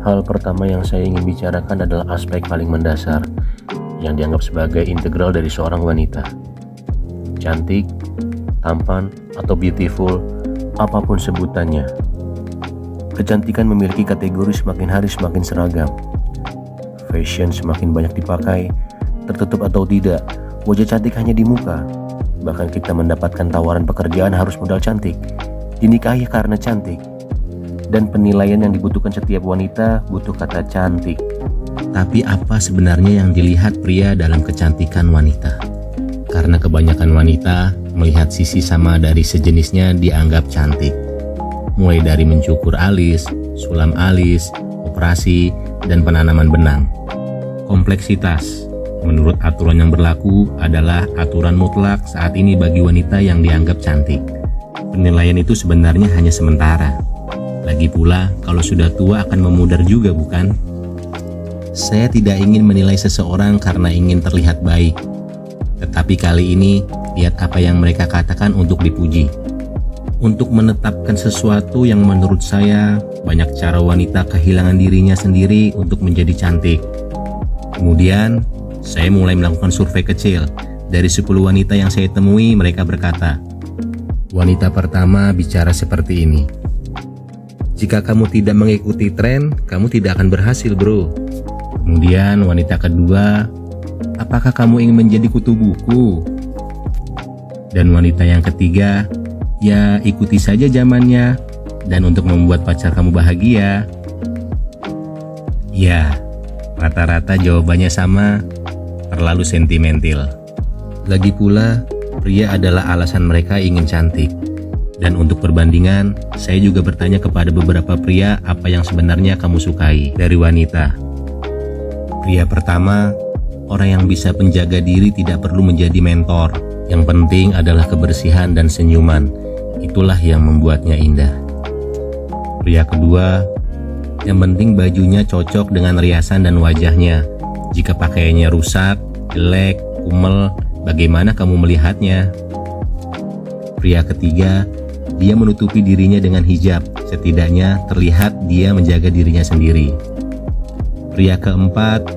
Hal pertama yang saya ingin bicarakan adalah aspek paling mendasar yang dianggap sebagai integral dari seorang wanita. Cantik, tampan, atau beautiful, apapun sebutannya. Kecantikan memiliki kategori semakin hari semakin seragam. Fashion semakin banyak dipakai, tertutup atau tidak, wajah cantik hanya di muka. Bahkan kita mendapatkan tawaran pekerjaan harus modal cantik, dinikahi karena cantik. Dan penilaian yang dibutuhkan setiap wanita butuh kata cantik. Tapi apa sebenarnya yang dilihat pria dalam kecantikan wanita? Karena kebanyakan wanita melihat sisi sama dari sejenisnya dianggap cantik. Mulai dari mencukur alis, sulam alis, operasi, dan penanaman benang. Kompleksitas, menurut aturan yang berlaku, adalah aturan mutlak saat ini bagi wanita yang dianggap cantik. Penilaian itu sebenarnya hanya sementara. Lagi pula, kalau sudah tua akan memudar juga, bukan? Saya tidak ingin menilai seseorang karena ingin terlihat baik. Tetapi kali ini, lihat apa yang mereka katakan untuk dipuji. Untuk menetapkan sesuatu yang menurut saya, banyak cara wanita kehilangan dirinya sendiri untuk menjadi cantik. Kemudian, saya mulai melakukan survei kecil. Dari 10 wanita yang saya temui, mereka berkata, wanita pertama bicara seperti ini. Jika kamu tidak mengikuti tren, kamu tidak akan berhasil, bro. Kemudian wanita kedua, apakah kamu ingin menjadi kutu buku? Dan wanita yang ketiga, ya ikuti saja zamannya. Dan untuk membuat pacar kamu bahagia. Ya, rata-rata jawabannya sama, terlalu sentimental. Lagi pula, pria adalah alasan mereka ingin cantik. Dan untuk perbandingan, saya juga bertanya kepada beberapa pria apa yang sebenarnya kamu sukai dari wanita. Pria pertama, orang yang bisa menjaga diri tidak perlu menjadi mentor. Yang penting adalah kebersihan dan senyuman. Itulah yang membuatnya indah. Pria kedua, yang penting bajunya cocok dengan riasan dan wajahnya. Jika pakaiannya rusak, jelek, kumel, bagaimana kamu melihatnya? Pria ketiga, dia menutupi dirinya dengan hijab, setidaknya terlihat dia menjaga dirinya sendiri. Pria keempat,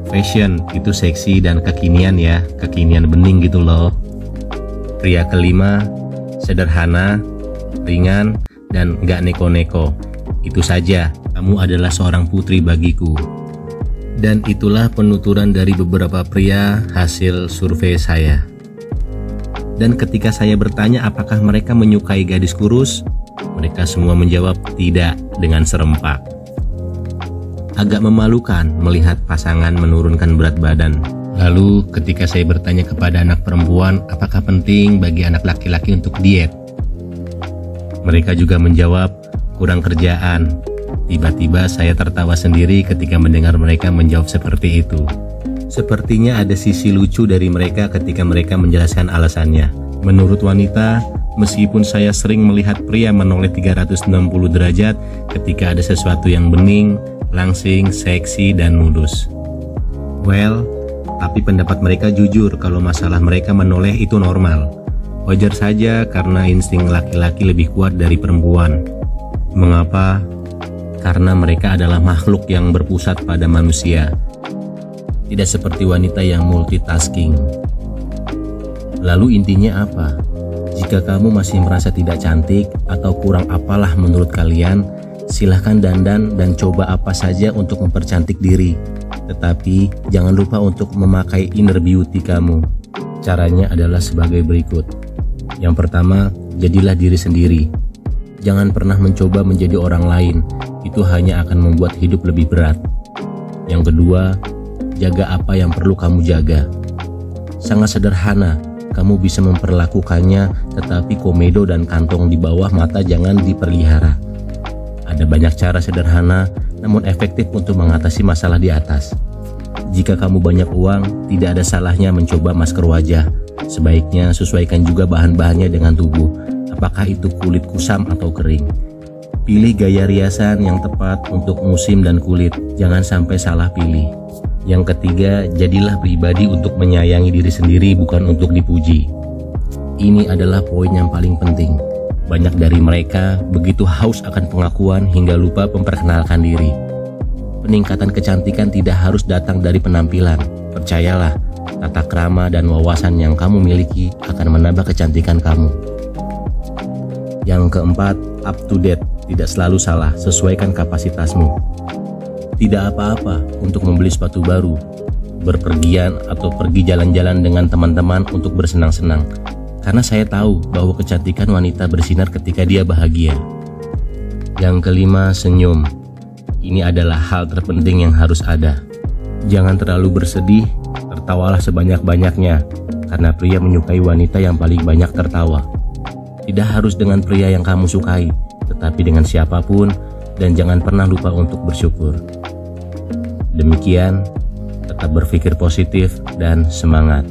fashion itu seksi dan kekinian ya, kekinian bening gitu loh. Pria kelima, sederhana, ringan, dan gak neko-neko. Itu saja, kamu adalah seorang putri bagiku. Dan itulah penuturan dari beberapa pria hasil survei saya. Dan ketika saya bertanya apakah mereka menyukai gadis kurus, mereka semua menjawab tidak dengan serempak. Agak memalukan melihat pasangan menurunkan berat badan. Lalu ketika saya bertanya kepada anak perempuan apakah penting bagi anak laki-laki untuk diet, mereka juga menjawab kurang kerjaan. Tiba-tiba saya tertawa sendiri ketika mendengar mereka menjawab seperti itu. Sepertinya ada sisi lucu dari mereka ketika mereka menjelaskan alasannya. Menurut wanita, meskipun saya sering melihat pria menoleh 360 derajat ketika ada sesuatu yang bening, langsing, seksi, dan mulus. Well, tapi pendapat mereka jujur kalau masalah mereka menoleh itu normal. Wajar saja karena insting laki-laki lebih kuat dari perempuan. Mengapa? Karena mereka adalah makhluk yang berpusat pada manusia. Tidak seperti wanita yang multitasking. Lalu intinya apa? Jika kamu masih merasa tidak cantik atau kurang apalah menurut kalian, silahkan dandan dan coba apa saja untuk mempercantik diri. Tetapi jangan lupa untuk memakai inner beauty kamu. Caranya adalah sebagai berikut. Yang pertama, jadilah diri sendiri. Jangan pernah mencoba menjadi orang lain. Itu hanya akan membuat hidup lebih berat. Yang kedua, jaga apa yang perlu kamu jaga. Sangat sederhana, kamu bisa memperlakukannya, tetapi komedo dan kantong di bawah mata jangan dipelihara. Ada banyak cara sederhana, namun efektif untuk mengatasi masalah di atas. Jika kamu banyak uang, tidak ada salahnya mencoba masker wajah. Sebaiknya sesuaikan juga bahan-bahannya dengan tubuh, apakah itu kulit kusam atau kering. Pilih gaya riasan yang tepat untuk musim dan kulit, jangan sampai salah pilih. Yang ketiga, jadilah pribadi untuk menyayangi diri sendiri, bukan untuk dipuji. Ini adalah poin yang paling penting. Banyak dari mereka begitu haus akan pengakuan hingga lupa memperkenalkan diri. Peningkatan kecantikan tidak harus datang dari penampilan. Percayalah, tata krama dan wawasan yang kamu miliki akan menambah kecantikan kamu. Yang keempat, up to date. Tidak selalu salah, sesuaikan kapasitasmu. Tidak apa-apa untuk membeli sepatu baru, berpergian atau pergi jalan-jalan dengan teman-teman untuk bersenang-senang. Karena saya tahu bahwa kecantikan wanita bersinar ketika dia bahagia. Yang kelima, senyum. Ini adalah hal terpenting yang harus ada. Jangan terlalu bersedih, tertawalah sebanyak-banyaknya, karena pria menyukai wanita yang paling banyak tertawa. Tidak harus dengan pria yang kamu sukai, tetapi dengan siapapun, dan jangan pernah lupa untuk bersyukur. Demikian, tetap berpikir positif dan semangat.